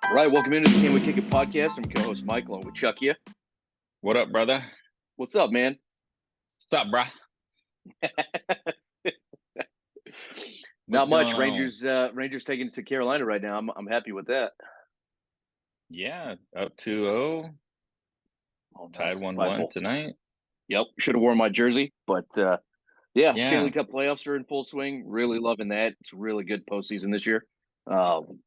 All right, welcome into the Can We Kick It podcast. I'm co-host Mike, along with Chuck. Yeah, What up, brother? what's up, man? What's up, bruh? Not What's much. going on? Rangers taking it to Carolina right now. I'm happy with that. Yeah, up 2-0, Oh, tied nice. 1-1 5-0. tonight. Yep, should have worn my jersey, but yeah, Yeah. Stanley Cup playoffs are in full swing. Really loving that. It's really good postseason this year. Oh,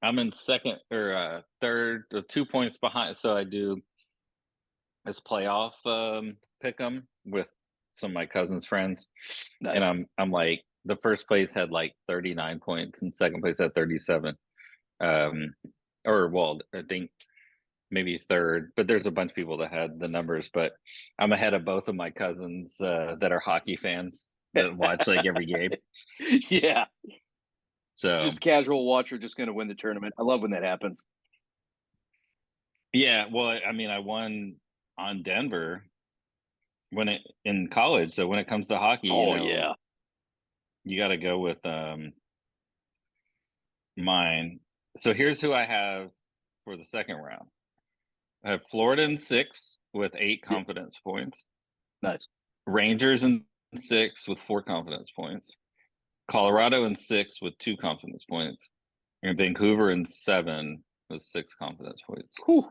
I'm in second or third, 2 points behind. So I do this playoff pick 'em with some of my cousin's friends, and Nice. I'm like the first place had like 39 points, and second place had 37. Um, or well, I think maybe third, but there's a bunch of people that had the numbers. But I'm ahead of both of my cousins that are hockey fans that watch like every game. Yeah, So just casual watcher, just going to win the tournament. I love when that happens. yeah, well, I mean, I won on Denver when it in college. So when it comes to hockey, Oh yeah, you got to go with mine. So here's who I have for the second round. I have Florida in 6 with 8 yeah, confidence points. nice. Rangers in 6 with 4 confidence points. Colorado in 6 with 2 confidence points, and Vancouver in 7 with 6 confidence points. Whew.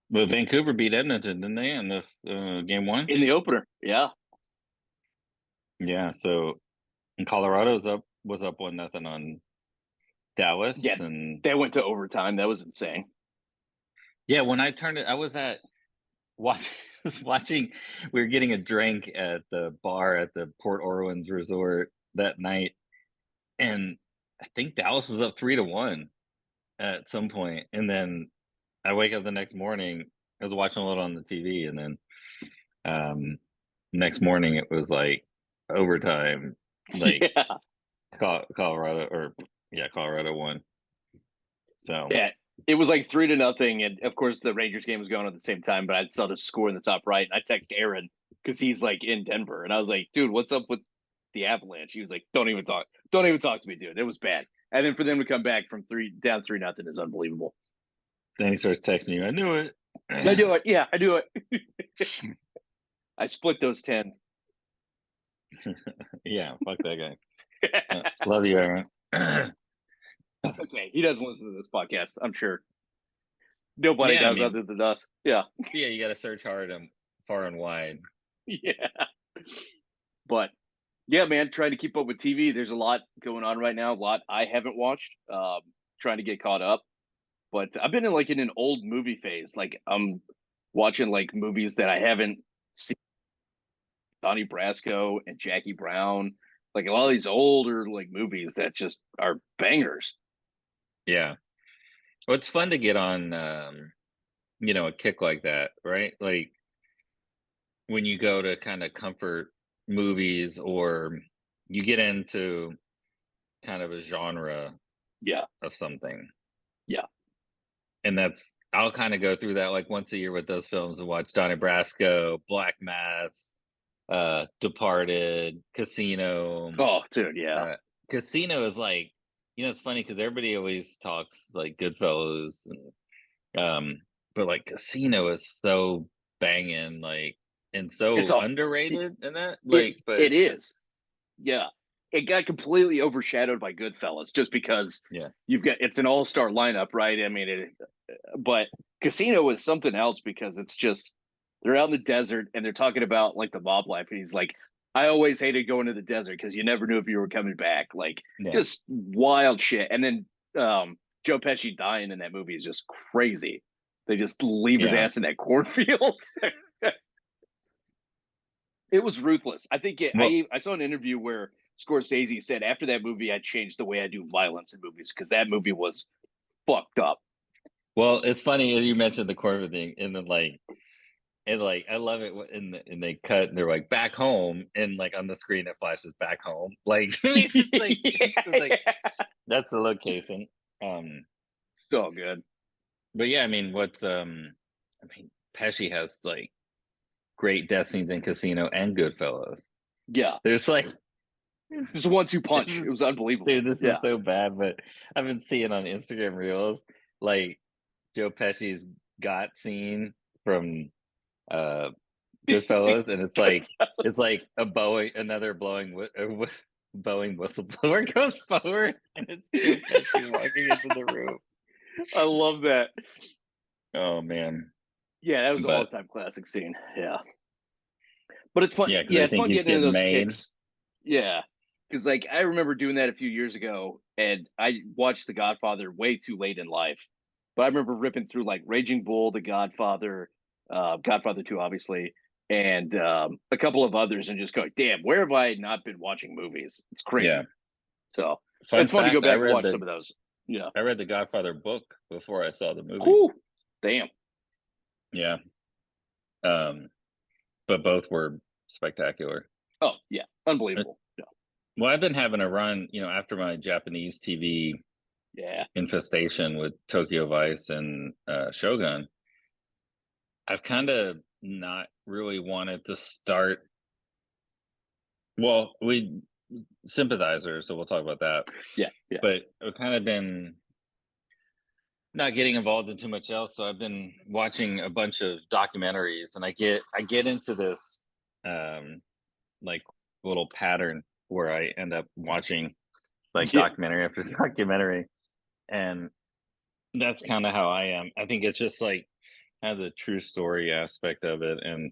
But Vancouver beat Edmonton, didn't they, in the game 1? In the opener, yeah. Yeah. So and Colorado's was up 1-0 on Yeah, Dallas, and they went to overtime. That was insane. yeah, when I turned it, I was at watch was watching. We were getting a drink at the bar at the Port Orleans Resort that night, and I think Dallas was up 3-1 at some point, and then I wake up the next morning. I was watching a little on the TV, and then next morning it was like overtime, like Yeah, Colorado or yeah, Colorado won. So yeah. It was like 3-0, and of course the Rangers game was going on at the same time. But I saw the score in the top right, and I text Aaron because he's like in Denver, and I was like, "Dude, what's up with the Avalanche?" He was like, don't even talk to me, dude. It was bad." And then for them to come back from down 3-0 is unbelievable. then he starts texting you. I knew it. I do it. Yeah, I do it. I split those tens. Yeah, fuck that guy. Love you, Aaron. Okay, he doesn't listen to this podcast. I'm sure nobody Yeah, I does mean, other than us. Yeah, yeah, you got to search hard and far and wide. yeah. But yeah, man, trying to keep up with TV. There's a lot going on right now. A lot I haven't watched. Trying to get caught up. But I've been in an old movie phase. Like I'm watching like movies that I haven't seen. Donnie Brasco and Jackie Brown. Like a lot of these older like movies that just are bangers. Yeah. Well, it's fun to get on, a kick like that, right? Like when you go to kind of comfort movies or you get into kind of a genre Yeah, of something. yeah, And I'll kind of go through that like once a year with those films and watch Donnie Brasco, Black Mass, Departed, Casino. oh, dude, yeah, Uh, Casino is like, it's funny because everybody always talks like Goodfellas, and but like Casino is so banging, like, and it's so all underrated in that, it. like, but It is. Yeah, it got completely overshadowed by Goodfellas just because yeah, you've got it's an all star lineup, right? I mean, but Casino is something else because it's just they're out in the desert and they're talking about like the mob life, and he's like, I always hated going to the desert because you never knew if you were coming back, like yeah, just wild shit. And then Joe Pesci dying in that movie is just crazy. They just leave his yeah. ass in that cornfield. It was ruthless. I think Well, I saw an interview where Scorsese said after that movie I changed the way I do violence in movies because that movie was fucked up. it's funny you mentioned the Corvette thing, and then like, and like, I love it and they cut, and they're like back home, and like on the screen it flashes back home, like it's just like Yeah. that's the location. So good. But yeah, I mean, Pesci has like great death scenes in Casino and Goodfellas. Yeah. There's like Just a 1-2 This punch. It is was unbelievable. dude, this Yeah. is so bad, but I've been seeing on Instagram reels, like, Joe Pesci's got scene from, uh, Goodfellas, and it's like a Boeing whistleblower goes forward, and it's Joe Pesci walking into the room. I love that. Oh, man. Yeah, that was an But, all-time classic scene. Yeah. But it's fun. yeah, because Yeah, I it's think fun he's getting into getting those made. kicks. Yeah. Because, like, I remember doing that a few years ago, and I watched The Godfather way too late in life. But I remember ripping through, like, Raging Bull, The Godfather, Godfather 2, obviously, and a couple of others, and just going, damn, where have I not been watching movies? It's Yeah. crazy. So Fun it's fun to go fact, back and watch some of those. Yeah. I read the Godfather book before I saw the movie. Cool. Damn. Yeah. Um, but both were spectacular. Oh, yeah. Uh, Unbelievable. Yeah. Well, I've been having a run, after my Japanese TV Yeah. infestation with Tokyo Vice and Shogun. I've kind of not really wanted to start. Well, we Sympathizer, so we'll talk about that. Yeah. Yeah. But I've kind of been not getting involved in too much else, so I've been watching a bunch of documentaries, and I get into this um like little pattern where I end up watching like Yeah. documentary after documentary, and that's kind of how I am. I think it's just like kind of the true story aspect of it, and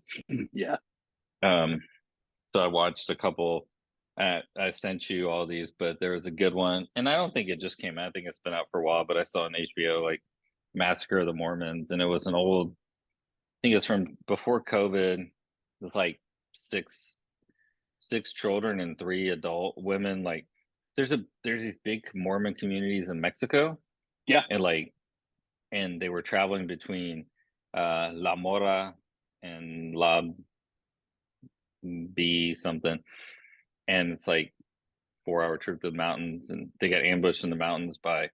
Yeah. um so I watched a couple. I sent you all these, but there was a good one, and I don't think it just came out. I think it's been out for a while, but I saw on HBO like Massacre of the Mormons, and it was an old. I think it's from before COVID. It's like six children and three adult women. Like there's these big Mormon communities in Mexico, Yeah. and they were traveling between La Mora and La B something, and it's like 4 hour trip to the mountains, and they got ambushed in the mountains by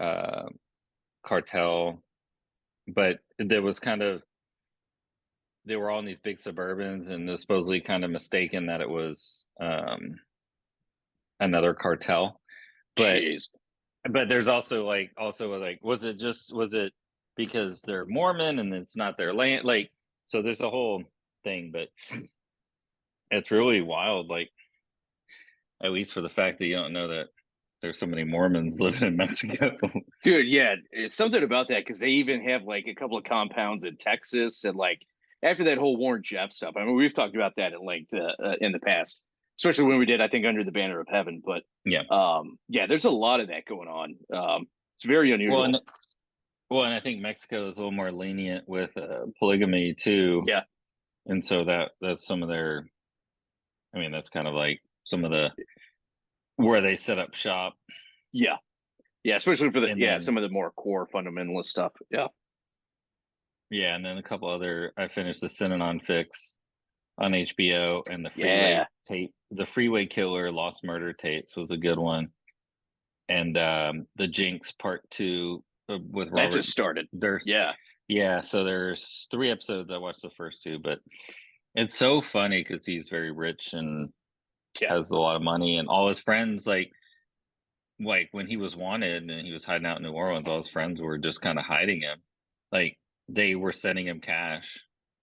uh, cartel. But there was kind of they were all in these big suburbans, and they're supposedly kind of mistaken that it was another cartel. But Jeez. there's also like was it because they're Mormon and it's not their land, like, so there's a whole thing, but it's really wild, like, at least for the fact that you don't know that there's so many Mormons living in Mexico. Dude, yeah, it's something about that because they even have like a couple of compounds in Texas, and like after that whole Warren Jeff stuff. I mean, we've talked about that at length in the past, especially when we did, I think, Under the Banner of Heaven. But Yeah. yeah, there's a lot of that going on. It's very well unusual. and well and I think Mexico is a little more lenient with polygamy too, Yeah, and so that's some of their, I mean, that's kind of like some of the where they set up shop. yeah, yeah, especially for the And yeah then some of the more core fundamentalist stuff. Yeah, yeah, and then a couple other, I finished the Synanon fix on HBO, and yeah, the Freeway Killer Lost Murder tapes was a good one. And the Jinx Part 2 with that Robert just started. Durst. Yeah, Yeah, so there's 3 episodes. I watched the first 2, but it's so funny because he's very rich and yeah, has a lot of money, and all his friends, like when he was wanted and he was hiding out in New Orleans, all his friends were just kind of hiding him. Like they were sending him cash,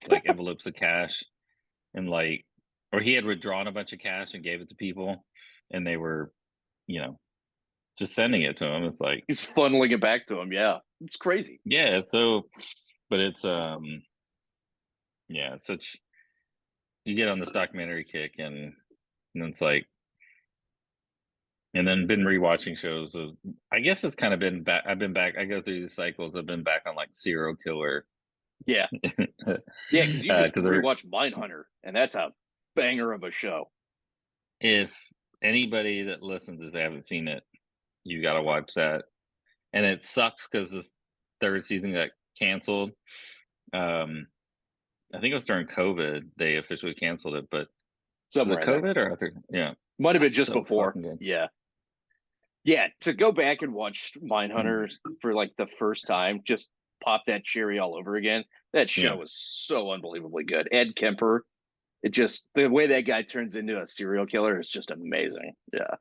like envelopes of cash, and like, or he had withdrawn a bunch of cash and gave it to people, and they were, you know, just sending it to him. It's like, he's funneling it back to him. Yeah, it's crazy. yeah, it's so, but it's yeah, it's such, you get on this documentary kick, and it's like, and then been rewatching shows of, I guess it's kind of been back. I've been back. I go through these cycles. I've been back on like serial killer. Yeah, yeah, because you just Because rewatched Mindhunter, and that's a banger of a show. if anybody that listens, if they haven't seen it, you got to watch that. And it sucks because this third season got canceled. Um, I think it was during COVID they officially canceled it, but was it Somewhere in there. COVID or after? Yeah, Might have been that's just so before. fucking good. Yeah. Yeah. To go back and watch Mm. Mindhunters for like the first time, just pop that cherry all over again. That Yeah, show is so unbelievably good. Ed Kemper. It just the way that guy turns into a serial killer is just amazing. Yeah.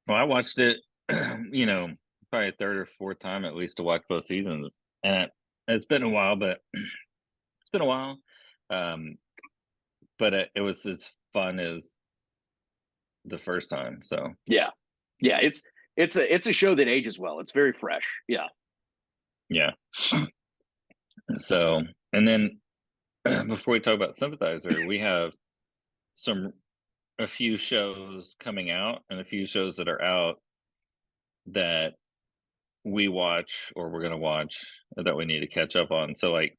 Well, I watched it, probably a third or fourth time at least to watch both seasons, and it's been a while, but it's been a while. Um, but it was as fun as the first time. So Yeah. Yeah, it's a show that ages well. It's very fresh. Yeah. yeah. So and then before we talk about Sympathizer, we have some a few shows coming out and a few shows that are out that we watch or we're gonna watch that we need to catch up on. So like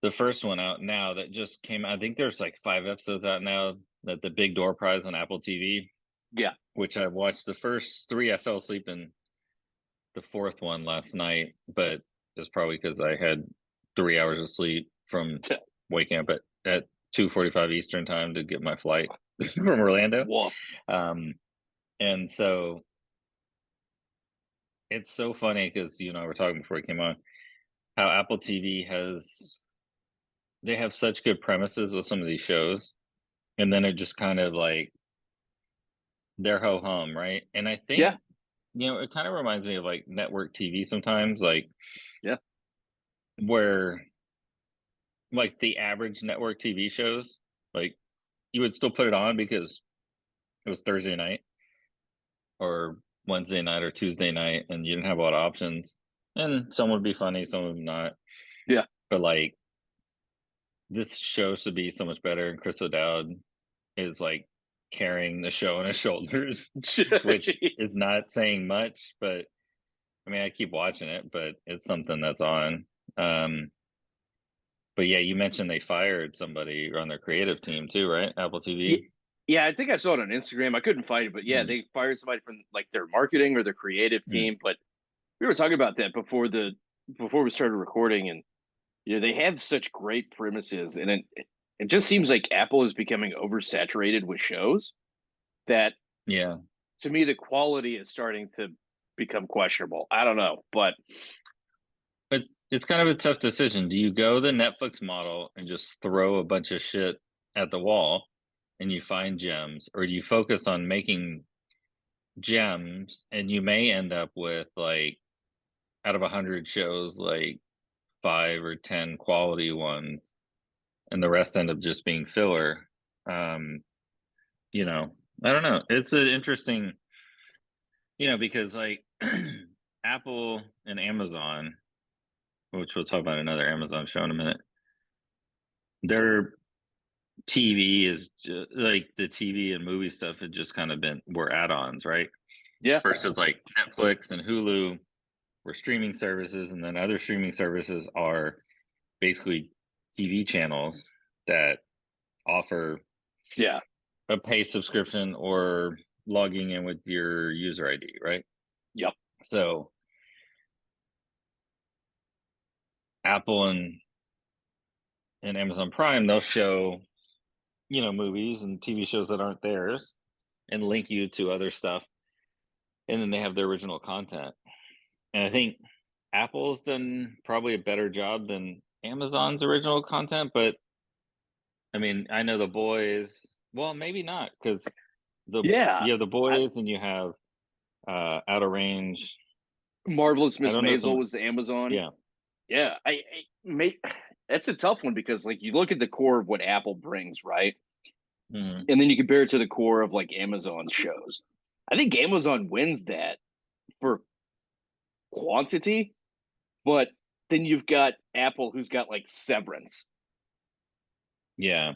the first one out now that just came out, I think there's like 5 episodes out now, that the Big Door Prize on Apple TV, Yeah. which I watched the first three. I fell asleep in the fourth one last night, but it's probably because I had 3 hours of sleep from waking up at 2:45 Eastern time to get my flight from Orlando. Woof. And so it's so funny because you and I were talking before it came on how Apple TV they have such good premises with some of these shows, and then it just kind of like they're ho hum, right? And I Yeah. think it kind of reminds me of like network TV sometimes, like Yeah. where like the average network TV shows, like you would still put it on because it was Thursday night or Wednesday night or Tuesday night, and you didn't have a lot of options. And some would be funny, some would not. Yeah. But like this show should be so much better, and Chris O'Dowd is like carrying the show on his shoulders, which is not saying much, but I mean, I keep watching it, but it's something that's on. But yeah, you mentioned they fired somebody on their creative team too, right? Apple Yeah, TV. yeah, I think I saw it on Instagram. I couldn't find it, but yeah, Mm, they fired somebody from like their marketing or their creative mm. team. But we were talking about that before we started recording, and they have such great premises, and it just seems like Apple is becoming oversaturated with shows that Yeah, to me the quality is starting to become questionable. I don't know, but it's kind of a tough decision. Do you go the Netflix model and just throw a bunch of shit at the wall and you find gems, or do you focus on making gems and you may end up with like out of 100 shows, like 5 or 10 quality ones, and the rest end up just being filler. Um, you know, I don't know. It's an interesting, because like Apple and Amazon, which we'll talk about another Amazon show in a minute, their TV is just like the TV and movie stuff had just kind of were add-ons, right? yeah, Versus like Netflix and Hulu were streaming services, and then other streaming services are basically TV channels that offer yeah, a pay subscription or logging in with your user ID, right? yep, So Apple and Amazon Prime, they'll show, movies and TV shows that aren't theirs and link you to other stuff. And then they have their original content. And I think Apple's done probably a better job than Amazon's original content, but I mean, I know The Boys. Well, maybe not, because yeah. you have The I, Boys and you have Outer Range. Marvelous I Miss don't know Maisel some. was the Amazon. Yeah. Yeah, that's a tough one because like you look at the core of what Apple brings, right? Mhm. And then you compare it to the core of like Amazon's shows. I think Amazon wins that for quantity, but then you've got Apple who's got like Severance. Yeah.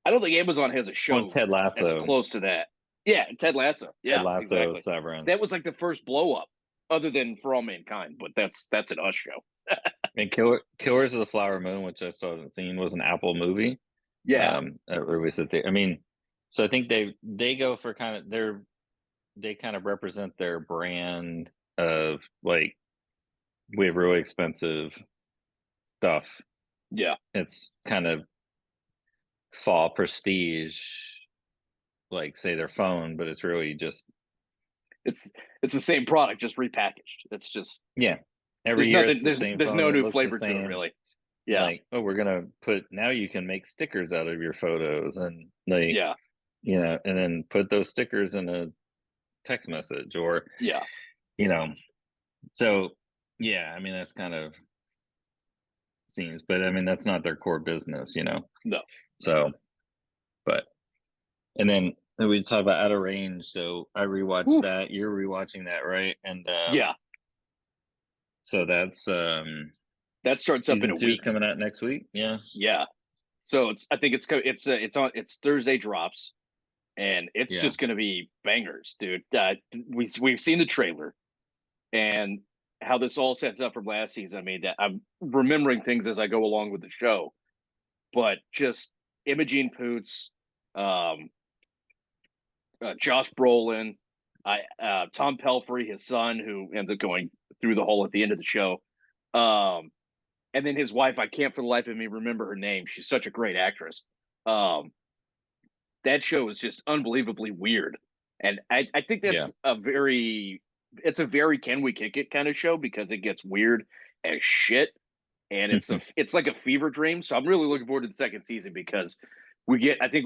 I don't think Amazon has a On show Ted that's Lasso. close to that. Yeah, Ted Lasso. Ted Yeah, Lasso, exactly. That Severance, was like the first blow up, other than For All Mankind, but that's an Us show. and Killers of the Flower Moon, which I still haven't seen, was an Apple movie. Yeah, Released at I mean, so I think they go for kind of they kind of represent their brand of like, we have really expensive stuff. yeah. It's kind of fall prestige, like say their phone, but it's really just It's it's the same product, just repackaged. It's just yeah. Every year it's the there's same there's phone. no It new looks the flavor to it same. really. Yeah. like, oh, we're gonna put now you can make stickers out of your photos and like, Yeah. and then put those stickers in a text message or, Yeah. you know, so yeah, I mean that's kind of seems, but I mean that's not their core business. No. So, but and then we talk about Out of Range. So I rewatched Whew. that. You're rewatching that, right? And Yeah. so that's That starts up in season a 2 is week. coming out next week. Yeah. Yeah. So I think it's Thursday drops, and it's Yeah. just going to be bangers, dude. We've seen the trailer and how this all sets up from last season. I mean, that I'm remembering things as I go along with the show, but just Imogene Poots, um, Josh Brolin, Tom Pelphrey, his son, who ends up going through the hole at the end of the show, um, and then his wife. I can't for the life of me remember her name. She's such a great actress. Um, that show is just unbelievably weird, and I think Yeah. that's it's a very can we kick it kind of show because it gets weird as shit, and it's like a fever dream. So I'm really looking forward to the second season because I think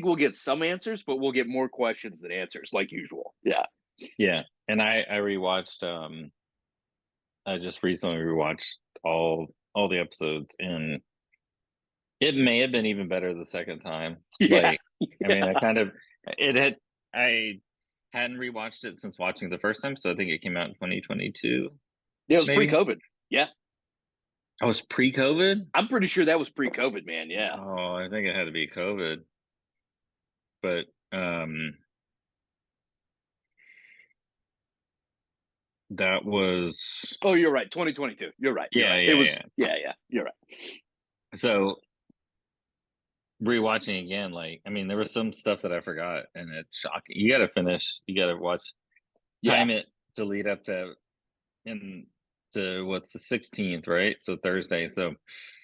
we'll get some answers, but we'll get more questions than answers, like usual. Yeah. Yeah. And I rewatched I just recently rewatched all the episodes and it may have been even better the second time. Yeah. Like, I mean, I hadn't rewatched it since watching the first time, so I think it came out in 2022, Yeah, it was maybe. pre-COVID. Yeah. Oh, it's pre-COVID? I'm pretty sure that was pre-COVID, man. Yeah. Oh, I think it had to be COVID. But that was Oh, you're right. 2022. You're right. You're yeah, right. It yeah, was yeah. yeah. You're right. So rewatching again, like I mean, there was some stuff that I forgot, and it's shocking. You got to finish. You got to watch, Yeah. time it to lead up to what's the 16th, right? So Thursday. So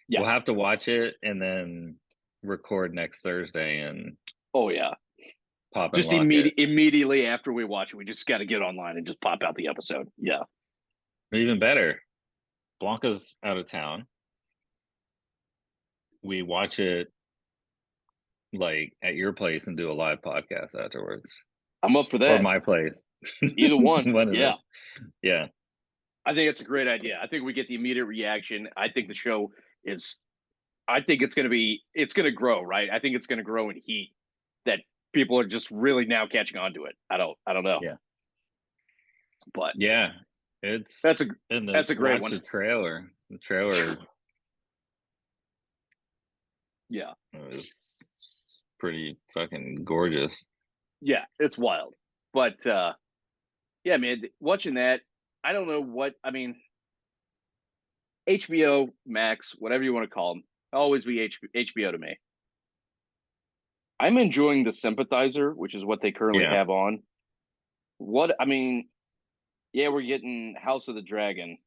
Yeah. we'll have to watch it and then record next Thursday and Oh yeah. pop and Just lock it. immediately after we watch it, we just got to get online and just pop out the episode. Yeah. Or even better, Blanca's out of town. We watch it like at your place and do a live podcast afterwards, I'm up for or that. my place. Either one. One of Yeah. it. Yeah. I think it's a great idea. I think we get the immediate reaction. I think the show is I think it's going to grow, right? I think it's going to grow in heat that people are just really now catching on to it. I don't know. Yeah. But Yeah. that's a It's in the that's a great watch one. the trailer. The trailer Yeah. was pretty fucking gorgeous. Yeah, it's wild. But yeah, man, watching that, I don't know what I mean, HBO Max, whatever you want to call them, always be HBO to me. I'm enjoying the Sympathizer, which is what they currently Yeah. have on. What I mean, yeah, we're getting House of the Dragon,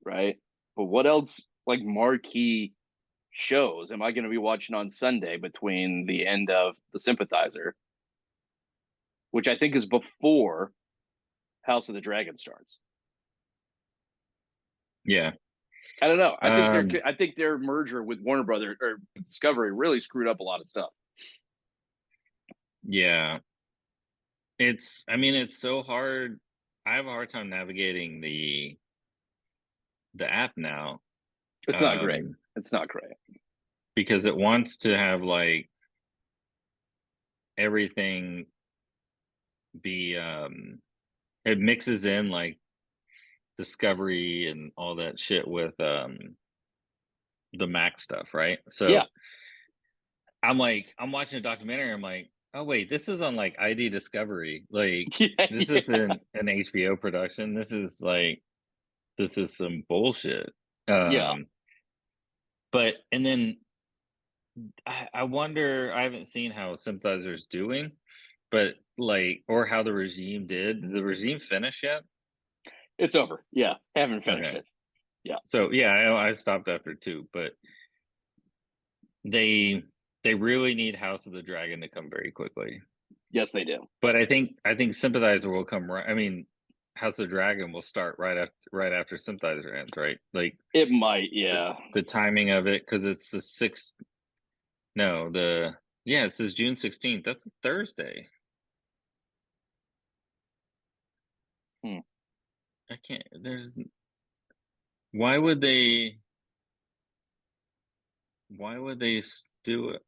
right? But what else like marquee shows am I going to be watching on Sunday between the end of the Sympathizer, which I think is before House of the Dragon starts? Yeah. I don't know. Um I think their merger with Warner Brothers or Discovery really screwed up a lot of stuff. yeah. I mean, it's so hard. I have a hard time navigating the app now. It's not great. Um It's not great. because it wants to have like everything be it mixes in like Discovery and all that shit with the Mac stuff, right? So Yeah. I'm watching a documentary, I'm like, oh wait, this is on like ID Discovery. Like Yeah. this Yeah. isn't an HBO production. This is some bullshit. Yeah. But and then I wonder, I haven't seen how Sympathizer's doing, but like or how the regime did. Did the regime finish yet? It's over. Yeah. Haven't finished Okay. it. Yeah. So yeah, I stopped after 2, but they they really need House of the Dragon to come very quickly. Yes, they do. But I think Sympathizer will come right. I mean, House of Dragon will start right after Sympathizer ends, right? Like It might, the, yeah. the timing of it, because it's the 6th. No, yeah, it says June 16th. That's a Thursday. Hmm. I can't. There's why would they? Why would they do it?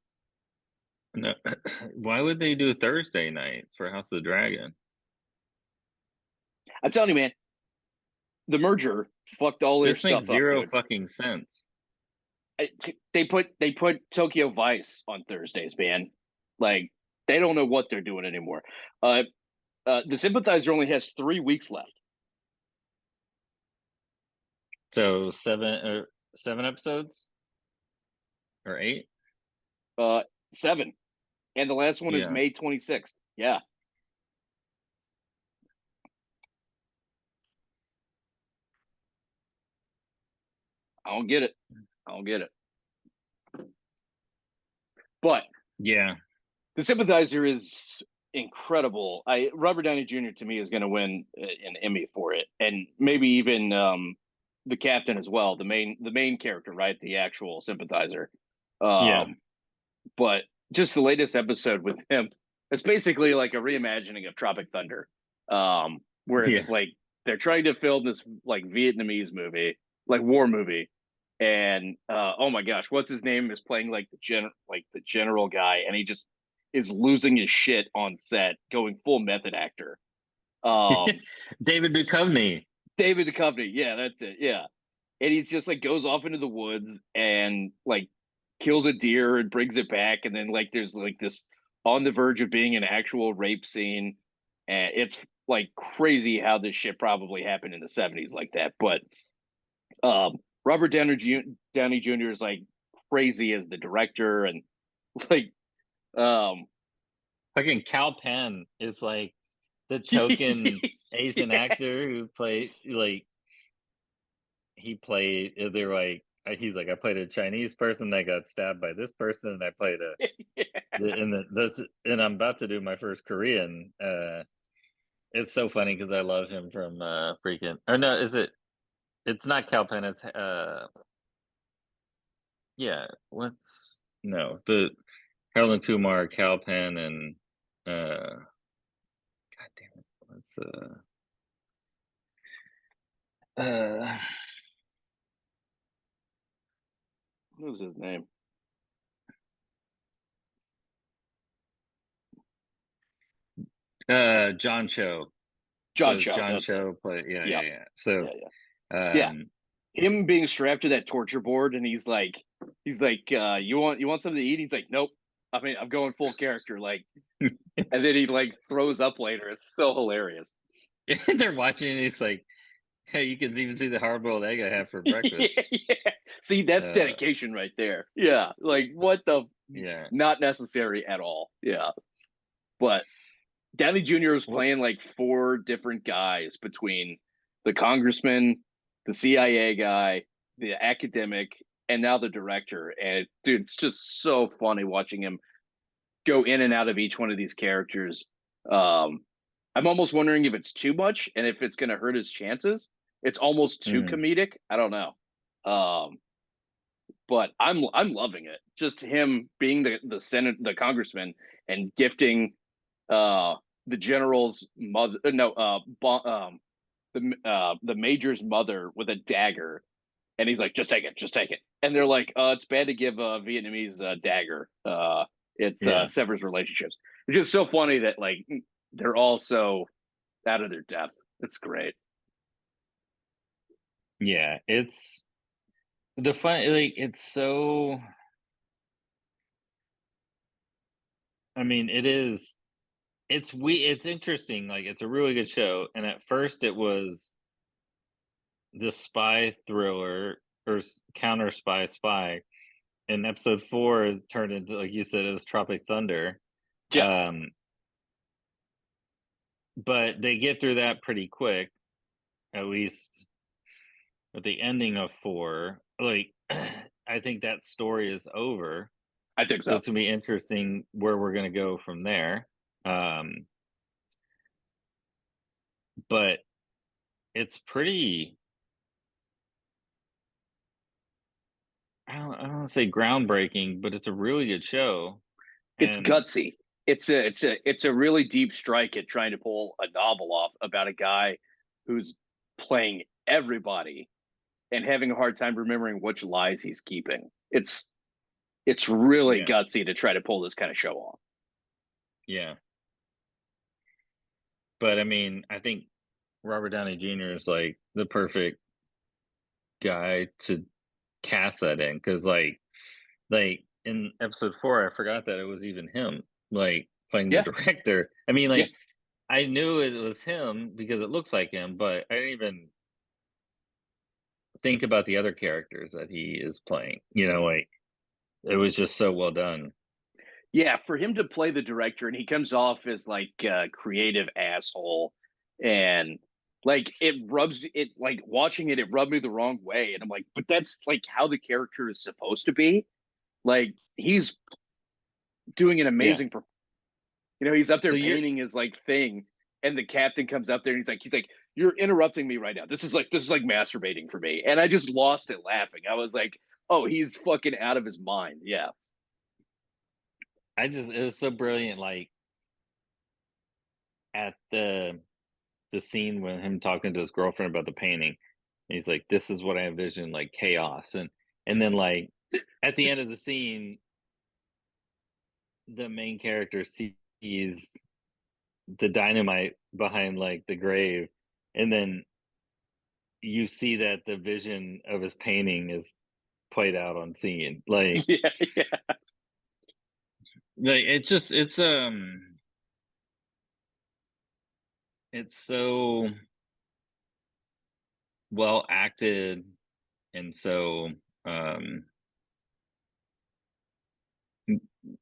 No, why would they do Thursday nights for House of the Dragon? I'm telling you, man, the merger fucked all their This makes stuff up, zero dude. fucking sense. They put Tokyo Vice on Thursdays, man. Like they don't know what they're doing anymore. Uh, the Sympathizer only has 3 weeks left. So 7 episodes or 8? 7, and the last one is Yeah. May 26th. Yeah, I don't get it. I don't get it. But Yeah. the Sympathizer is incredible. Robert Downey Jr. to me is going to win an Emmy for it, and maybe even the captain as well. The main character, right? The actual Sympathizer. Yeah. Um, but just the latest episode with him, it's basically like a reimagining of Tropic Thunder, where Yeah. it's like they're trying to film this like Vietnamese movie, like war movie, and oh my gosh, what's his name is playing like the general guy, and he just is losing his shit on set, going full method actor. Um, David Duchovny. David Duchovny, yeah, that's it, yeah, and he's just like goes off into the woods and like kills a deer and brings it back, and then like there's like this on the verge of being an actual rape scene, and it's like crazy how this shit probably happened in the 70s like that. But Robert Downey Jr. is like crazy as the director, and like um Fucking Cal Penn is like the token Asian yeah, actor who played like he played. They're like he's like I played a Chinese person that got stabbed by this person, and I played a and I'm about to do my first Korean. It's so funny because I love him from freaking or no, is it? It's not Cal Penn. It's yeah. What's no the Helen Kumar, Cal Penn, and God damn it, what's uh what was his name? John Cho. John So Cho, John that's it. Cho play Yeah, So yeah, yeah, yeah. um Him being strapped to that torture board, and he's like, you want something to eat? He's like, nope. I mean, I'm going full character, like, and then he like throws up later. It's so hilarious. they're watching and it's like, hey, you can even see the hard boiled egg I have for breakfast. Yeah, yeah. See, that's Uh dedication right there. Yeah, like what the, yeah. not necessary at all. Yeah, but Downey Jr. was What playing like four different guys between the congressman, the CIA guy, the academic, and now the director. And dude, it's just so funny watching him go in and out of each one of these characters. Um, I'm almost wondering if it's too much and if it's going to hurt his chances. It's almost too mm, comedic. I don't know. Um, but I'm loving it. Just him being the congressman and gifting uh the general's mother, no, the major's mother with a dagger, and he's like, just take it, and they're like, it's bad to give a Vietnamese dagger. It yeah. severs relationships. It's just so funny that like they're all so out of their depth. It's great. Yeah. It's the fun like it's so I mean, it is it's interesting, like it's a really good show. And at first it was this spy thriller or counter spy. And episode 4 is turned into, like you said, it was Tropic Thunder. Yeah, Um, but they get through that pretty quick, at least at the ending of 4. Like, I think that story is over. I think So so. it's gonna be interesting where we're gonna go from there. But it's pretty. I don't want to say groundbreaking, but it's a really good show. It's And gutsy. It's a really deep strike at trying to pull a novel off about a guy who's playing everybody and having a hard time remembering which lies he's keeping. It's really yeah, gutsy to try to pull this kind of show off. yeah. But I mean, I think Robert Downey Jr. is like the perfect guy to cast that in because like in episode 4, I forgot that it was even him, like playing the Yeah, director. I mean, yeah, like I knew it was him because it looks like him, but I didn't even think about the other characters that he is playing. Like it was just so well done. yeah. For him to play the director, and he comes off as like a creative asshole, and like like watching it, it rubbed me the wrong way, and I'm like, but that's like how the character is supposed to be. Like he's doing an Yeah. amazing. He's up there So you're painting his like thing, and the captain comes up there and he's like, "You're interrupting me right now. This is like masturbating for me." And I just lost it laughing. I was like, "Oh, he's fucking out of his mind." Yeah, I just it was so brilliant. Like at the scene when him talking to his girlfriend about the painting, and he's like, "This is what I envision, like chaos," and then like at the end of the scene, the main character sees the dynamite behind like the grave, and then you see that the vision of his painting is played out on scene. yeah, yeah. Like it's so well acted and so um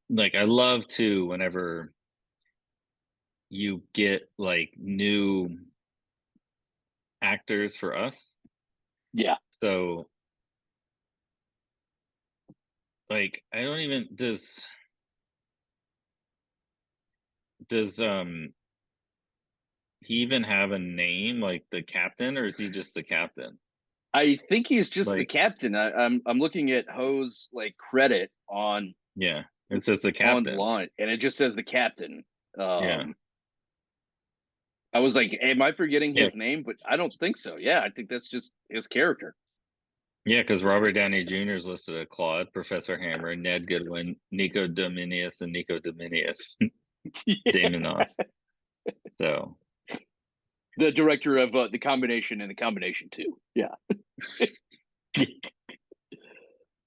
like I love to whenever you get like new actors for us. Yeah. So like I don't even does he even have a name like the captain or is he just the captain? I think he's just the Like captain. I'm looking at Ho's like credit yeah, it says the captain. online, and it just says the captain. Yeah. Um, I was like, "Am I forgetting Yeah. his name?" But I don't think so. Yeah, I think that's just his character. Yeah, because Robert Downey Jr. is listed as Claude, Professor Hammer, Ned Goodwin, Nico Dominius, and Nico Dominius Damonos. So, The director of the combination and the combination two. Yeah.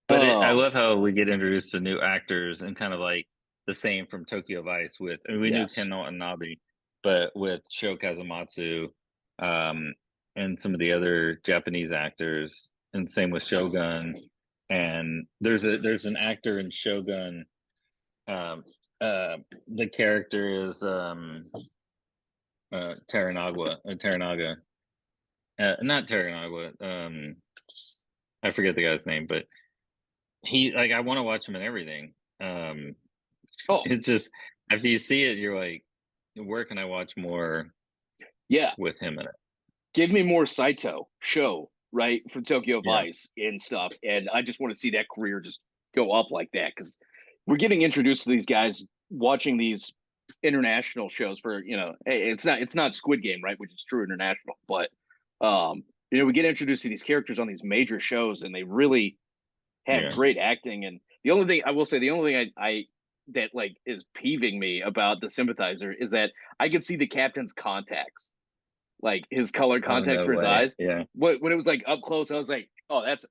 but I Um. love how we get introduced to new actors and kind of like the same from Tokyo Vice with, and we knew Yes. Ken Watanabe, but with Sho Kazumatsu, um, and some of the other Japanese actors, and same with Shogun. And there's an actor in Shogun. Um, the character is Teranaga, not Teranaga. I forget the guy's name, but he like I want to watch him in everything. Oh, It's just after you see it, you're like, where can I watch more yeah. with him in it? Give me more Saito show, right? From Tokyo Yeah, Vice and stuff. And I just want to see that career just go up like that because we're getting introduced to these guys watching these international shows for, hey, it's not Squid Game, right? Which is true international, but we get introduced to these characters on these major shows and they really have yeah. great acting. And the only thing I will say, the only thing I that like is peeving me about the sympathizer is that I could see the captain's contacts, like his color Oh contacts no for his way. eyes. Yeah, When it was like up close, I was like, oh, that's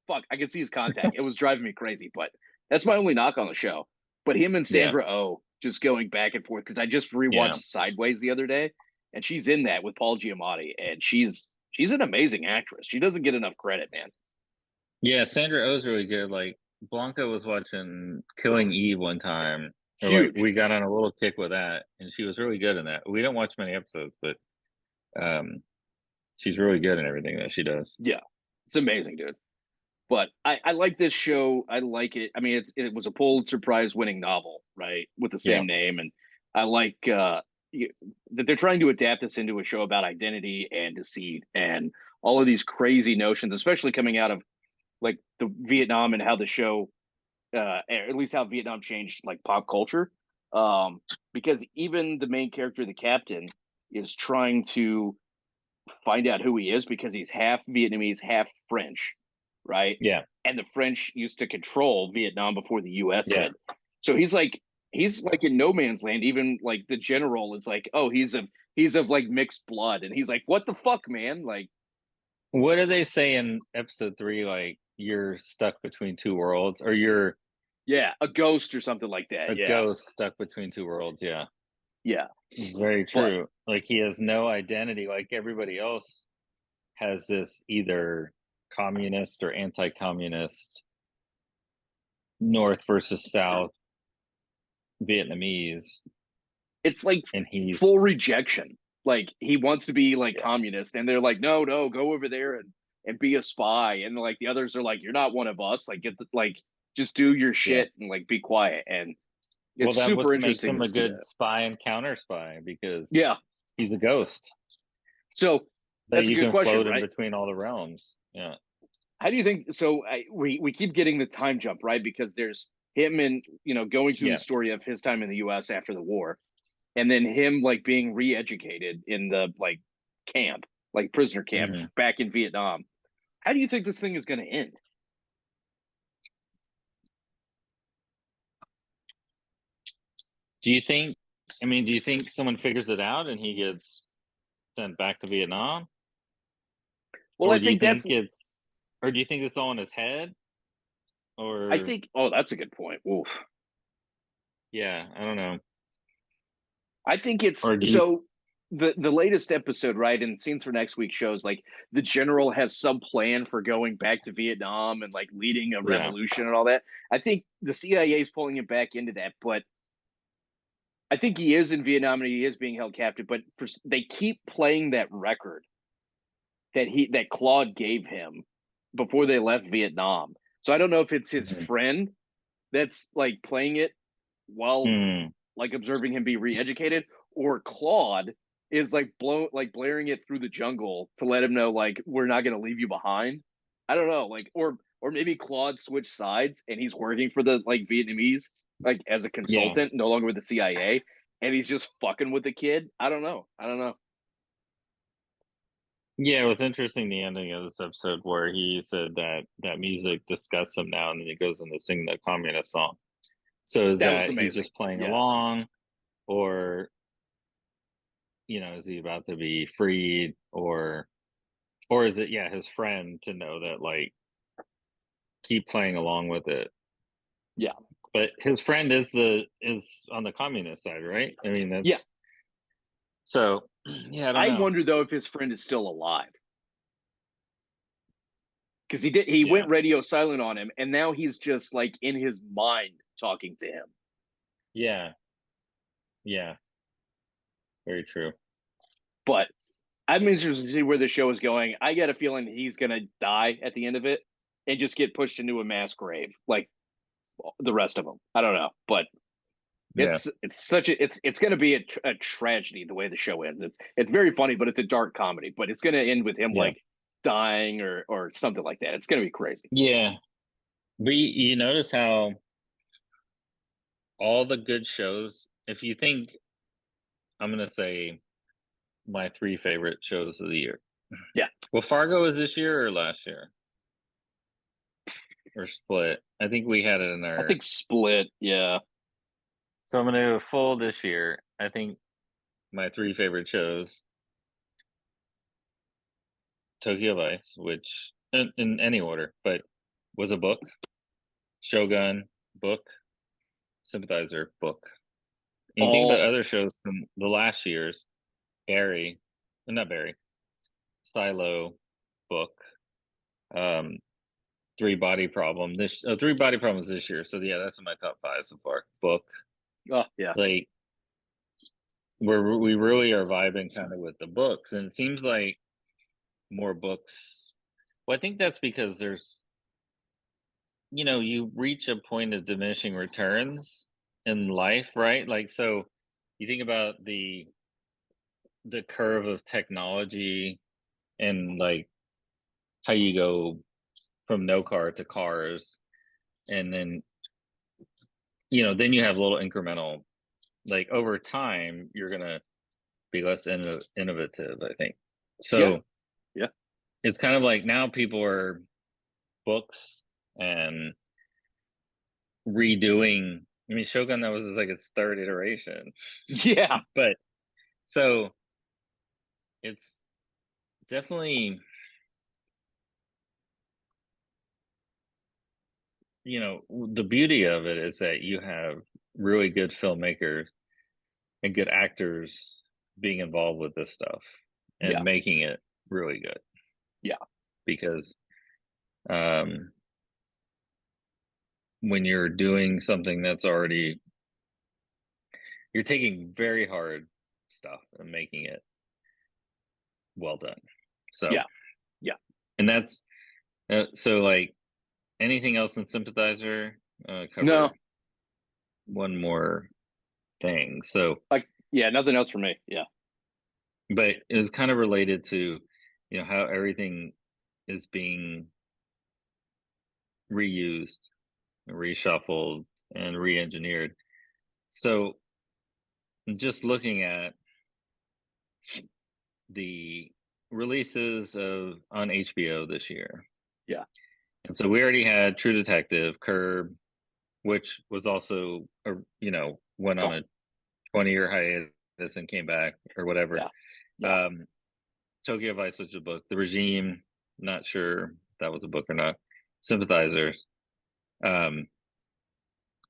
fuck. I could see his contact. It was driving me crazy, but that's my only knock on the show. But him and yeah, Sandra Oh just going back and forth because I just yeah, rewatched Sideways the other day, and she's in that with Paul Giamatti, and she's an amazing actress. She doesn't get enough credit, man. yeah. Sandra Oh's really good. Like Blanca was watching Killing Eve one time, or like Huge. we got on a little kick with that, and she was really good in that. We don't watch many episodes, but um, she's really good in everything that she does. Yeah, it's amazing, dude. But I like this show. I like it. I mean, it was a Pulitzer Prize winning novel, right, with the Yeah, same name, and I like that they're trying to adapt this into a show about identity and deceit and all of these crazy notions, especially coming out of like the Vietnam and how the show, at least how Vietnam changed like pop culture. Um, because even the main character, the captain, is trying to find out who he is because he's half Vietnamese, half French, right? Yeah. And the French used to control Vietnam before the U.S. Yeah. did. So he's like in no man's land. Even like the general is like, oh, he's of like mixed blood, and he's like, what the fuck, man? Like, What do they say in episode 3? Like, you're stuck between two worlds, or you're yeah, a ghost or something like that. a Yeah, ghost stuck between two worlds. Yeah. yeah. It's very But true. Like, he has no identity. Like everybody else has this either communist or anti-communist, North versus South Vietnamese, it's like and full he's rejection. Like he wants to be like yeah, communist, and they're like, no, no, go over there and be a spy. And like the others are like, you're not one of us. Like just do your yeah. shit and like be quiet. And Well, it's that super what makes interesting him to a see good that. spy and counter spy, because Yeah. he's a ghost So that that's a you good can question, float in right? between all the realms. Yeah. How do you think? So we keep getting the time jump, right? Because there's him and going through the Yeah. story of his time in the U.S. after the war, and then him like being re-educated in the like camp, like prisoner camp Mhm. back in Vietnam. How do you think this thing is going to end? Do you think? I mean, do you think someone figures it out and he gets sent back to Vietnam, Well, or do you think it's, or do you think it's all in his head, I or think, oh, that's a good point. Oof. yeah, I don't know, I think it's or do you? so the latest episode, right? And scenes for next week shows like the general has some plan for going back to Vietnam and like leading a Yeah. revolution and all that. I think the CIA is pulling him back into that, but I think he is in Vietnam and he is being held captive. But they keep playing that record that Claude gave him before they left Vietnam. So I don't know if it's his Mhm. friend that's like playing it while Hmm. like observing him be re-educated, or Claude is like blaring it through the jungle to let him know like we're not going to leave you behind. I don't know, like or maybe Claude switched sides and he's working for the like Vietnamese like as a Yeah. consultant, no longer with the CIA, and he's just fucking with the kid. I don't know. I don't know. Yeah, it was interesting the ending of this episode where he said that that music disgusts him now, and then he goes in to sing the communist song. So is That was that he's amazing. just playing Yeah. along, or is he about to be freed, or is it, yeah, his friend to know that, like, keep playing along with it? Yeah. But his friend is on the communist side, right? I mean, Yeah. that's so yeah, I don't I know. wonder though if his friend is still alive because he Yeah, went radio silent on him, and now he's just like in his mind talking to him. yeah, yeah, very true. But I'm interested to see where the show is going. I got a feeling he's gonna die at the end of it and just get pushed into a mass grave like the rest of them. I don't know, but Yeah, it's such a it's gonna be a tragedy the way the show ends. It's very funny, but it's a dark comedy. But it's gonna end with him yeah, like dying or something like that. It's gonna be crazy. yeah. But you notice how all the good shows, if you think, I'm gonna say my three favorite shows of the year. Yeah, Well, Fargo is this year or last year, or split? I think we had it in I our. think Split. Yeah. So I'm gonna do a full this year. I think my three favorite shows: Tokyo Vice, which in any order, but was a book. Shogun, book. Sympathizer, book. And you think about All other shows from the last years: Barry, not Barry, Silo, book. Um, Three Body Problem. Three Body Problems this year. So yeah, that's in my top five so far. Book. oh yeah. Like, we really are vibing kind of with the books, and it seems like more books. Well, I think that's because you reach a point of diminishing returns in life, right? Like, so you think about the the curve of technology and like how you go from no car to cars, and then then you have little incremental, like over time you're gonna be less innovative, I think. Yeah, So yeah, it's kind of like now people are books and redoing. I mean, Shogun, that was like its third iteration, yeah, but so it's definitely, the beauty of it is that you have really good filmmakers and good actors being involved with this stuff and yeah, making it really good, yeah, because um when you're doing something that's already, you're taking very hard stuff and making it well done. So, yeah, yeah. and that's so like anything else in Sympathizer, No, cover one more thing. So, like, yeah, nothing else for me. Yeah, but it was kind of related to, how everything is being reused, reshuffled, and re-engineered. So, just looking at the releases of on HBO this year, yeah. and so we already had True Detective, Curb, which was also went on Gone. a 20-year hiatus and came back or whatever. Yeah, yeah, Um, Tokyo Vice was a book. The Regime, not sure if that was a book or not. Sympathizers. Um,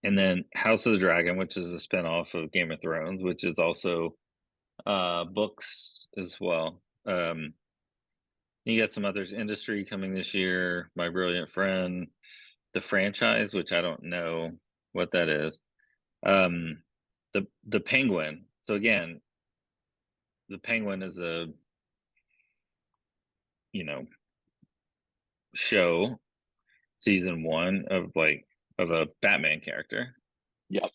and then House of the Dragon, which is a spinoff of Game of Thrones, which is also books as well. You got some others. Industry coming this year. My Brilliant Friend, the franchise, which I don't know what that is. Um, the Penguin. So again, the Penguin is a you know show, season one of a Batman character. yeah,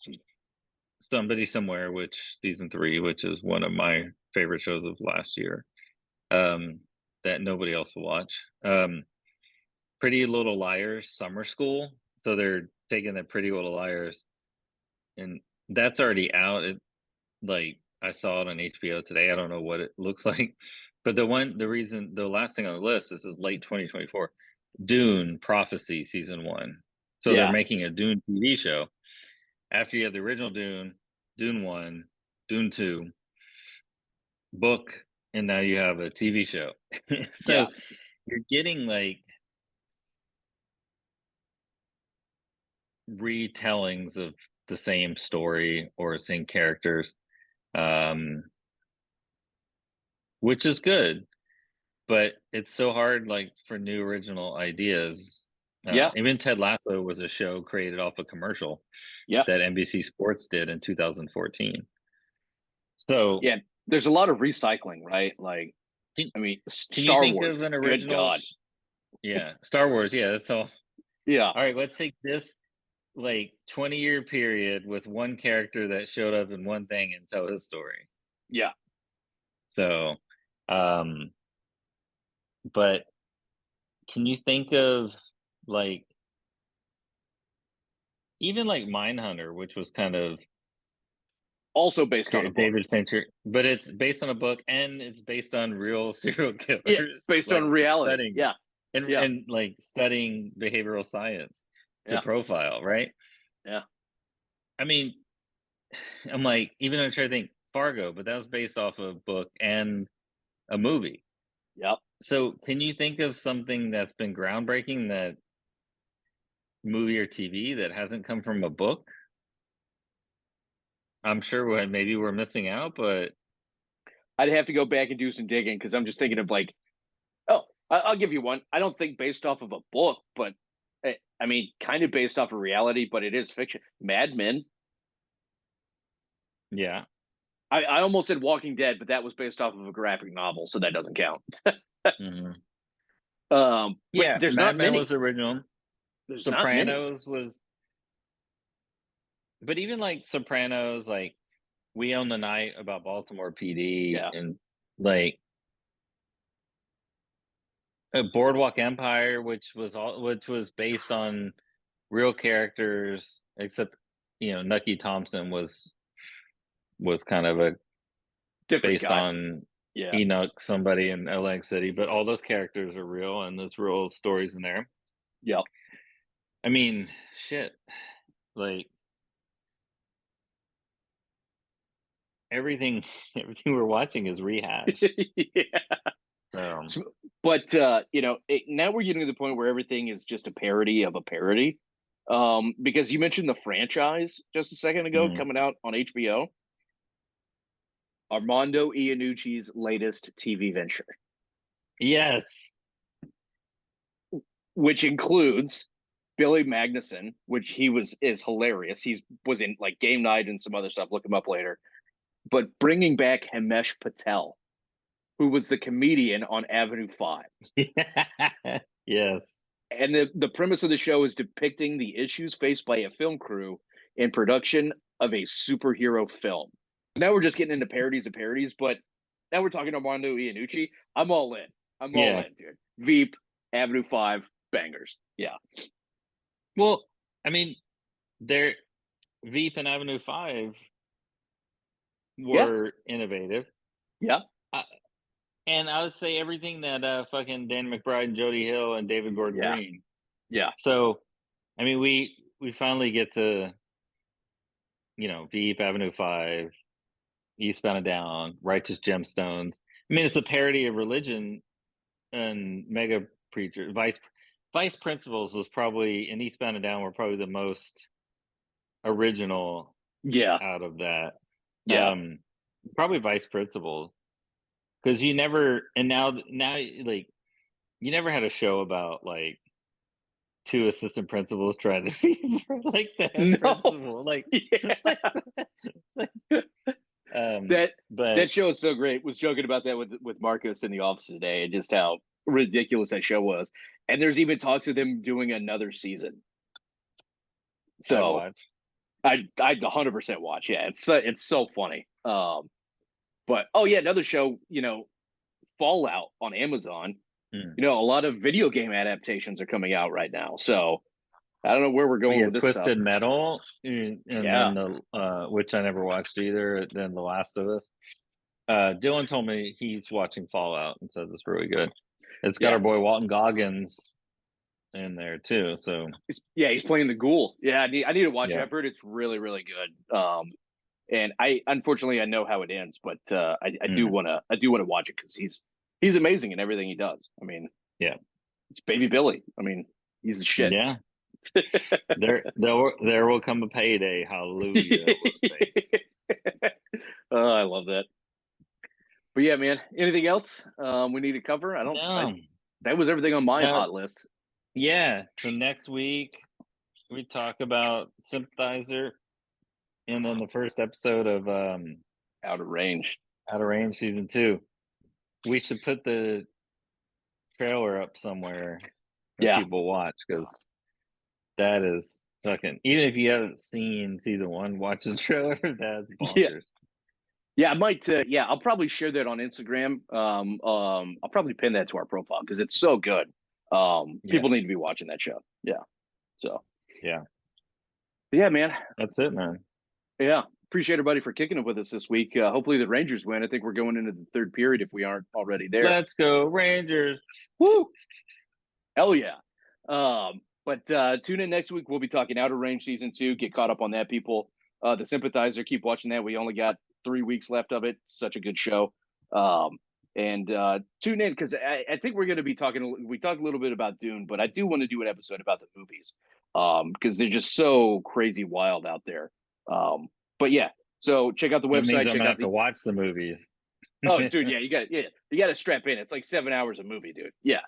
Somebody Somewhere, which season three, which is one of my favorite shows of last year, that nobody else will watch. Pretty Little Liars Summer School. So they're taking the Pretty Little Liars, and that's already out. Like I saw it on HBO today. I don't know what it looks like, but the last thing on the list, this is late 2024. Dune Prophecy season one. So they're yeah, making a Dune TV show after you have the original Dune, Dune one, Dune two, book, and now you have a TV show. yeah, So you're getting like retellings of the same story or same characters, um, which is good, but it's so hard, like for new original ideas. yeah, Even Ted Lasso was a show created off a commercial yeah, that NBC Sports did in 2014. So, yeah. There's a lot of recycling, right? Like, can, I mean, can you Star think Wars. of an Good original? God. Yeah, Star Wars. Yeah, that's all. Yeah, All right, let's take this like 20-year period with one character that showed up in one thing and tell his story. yeah. So, um, but can you think of like even like Mindhunter, which was kind of Also based on a book. David Fincher, but it's based on a book and it's based on real serial Yeah, killers, based on like reality. studying Yeah, yeah, and like studying behavioral science to yeah, profile, right? yeah, I mean, I'm like, even though I'm trying to think Fargo, but that was based off a book and a movie. yeah. So, can you think of something that's been groundbreaking, that movie or TV that hasn't come from a book? I'm sure maybe we're missing out, but I'd have to go back and do some digging because I'm just thinking of like, oh, I'll give you one. I don't think based off of a book, but I mean, kind of based off of reality, but it is fiction. Mad Men. yeah, I almost said Walking Dead, but that was based off of a graphic novel, so that doesn't count. hmm But yeah. there's Mad not Men many. was original. There's not many. Sopranos was, but even like Sopranos, like We Own the Night about Baltimore PD Yeah, and like a Boardwalk Empire, which was based on real characters, except Nucky Thompson was kind of a Different based guy. on Yeah. Enoch, somebody in Atlantic City, but all those characters are real and there's real stories in there. Yep. I mean, shit, like everything, everything we're watching is rehashed. Yeah. So But now we're getting to the point where everything is just a parody of a parody. Because you mentioned the franchise just a second ago mhm. coming out on HBO. Armando Iannucci's latest TV venture, Yes. which includes Billy Magnuson, which is hilarious. He was in like Game Night and some other stuff. Look him up later. But bringing back Himesh Patel, who was the comedian on Avenue 5. Yes. And the premise of the show is depicting the issues faced by a film crew in production of a superhero film. Now we're just getting into parodies of parodies, but now we're talking Armando Iannucci. I'm all in. I'm all Yeah. in, dude. Veep, Avenue 5, bangers. Yeah. Well, I mean, they're Veep and Avenue 5 Yeah. were innovative. Yeah. Uh, and I would say everything that fucking Dan McBride and Jody Hill and David Gordon Yeah. Green. Yeah. So, I mean, we finally get to Veep, Avenue 5, Eastbound and Down, Righteous Gemstones. I mean, it's a parody of religion and mega preacher vice principals was probably in Eastbound and Down were probably the most original Yeah. out of that. Yeah. Probably vice principal because you never and now like you never had a show about like two assistant principals trying to be like the head No. principal like, Yeah. like that but that show is so great. Was joking about that with Marcus in the office today, and just how ridiculous that show was. And there's even talks of them doing another season. I'd So watch. I'd 100% watch. Yeah, it's so funny. But oh yeah, another show. Fallout on Amazon. Hmm. A lot of video game adaptations are coming out right now. So I don't know where we're We going had with this stuff. Twisted Metal, and Yeah, then the which I never watched either. Then The Last of Us. Dylan told me he's watching Fallout and says it's really good. It's got yeah, our boy Walton Goggins in there too. So he's playing the ghoul. Yeah, I need to watch it. yeah, I've heard it's really really good. And I unfortunately I know how it ends, but I do mm, wanna watch it because he's amazing in everything he does. I mean, yeah, it's Baby Billy. I mean, he's the shit. yeah. There will come a payday. Hallelujah. Oh, I love that. But yeah, man. Anything else we need to cover? No, That was everything on my uh, hot list. yeah. So next week we talk about Sympathizer, and then the first episode of Out of range. Out of Range season 2. We should put the trailer up somewhere for Yeah. people to watch because that is fucking. Even if you haven't seen season 1, watch the trailer. That's Yeah. bonkers. Yeah, I might. Yeah, I'll probably share that on Instagram. I'll probably pin that to our profile because it's so good. Yeah, People need to be watching that show. Yeah. So, yeah. yeah, man. That's it, man. Yeah. Appreciate everybody for kicking it with us this week. Hopefully the Rangers win. I think we're going into the third period if we aren't already there. Let's go Rangers. Woo! Hell yeah. But tune in next week. We'll be talking Outer Range season 2. Get caught up on that, people. The Sympathizer, keep watching that. We only got 3 weeks left of it. Such a good show. And tune in because I think we're going to be talking. We talked a little bit about Dune, but I do want to do an episode about the movies because they're just so crazy wild out there. But yeah, so check out the That means website. I'm Check gonna out have to the. watch the movies. Oh, dude, yeah, you got to strap in. It's like 7 hours of movie, dude. Yeah.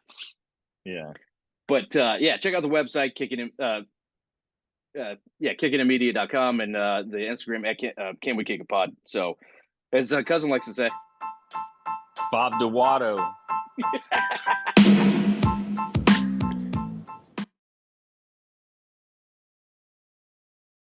Yeah. But yeah, check out the website, kickingitmedia.com and the Instagram at Can We Kick a Pod. So, as cousin likes to say, Bob DeWato.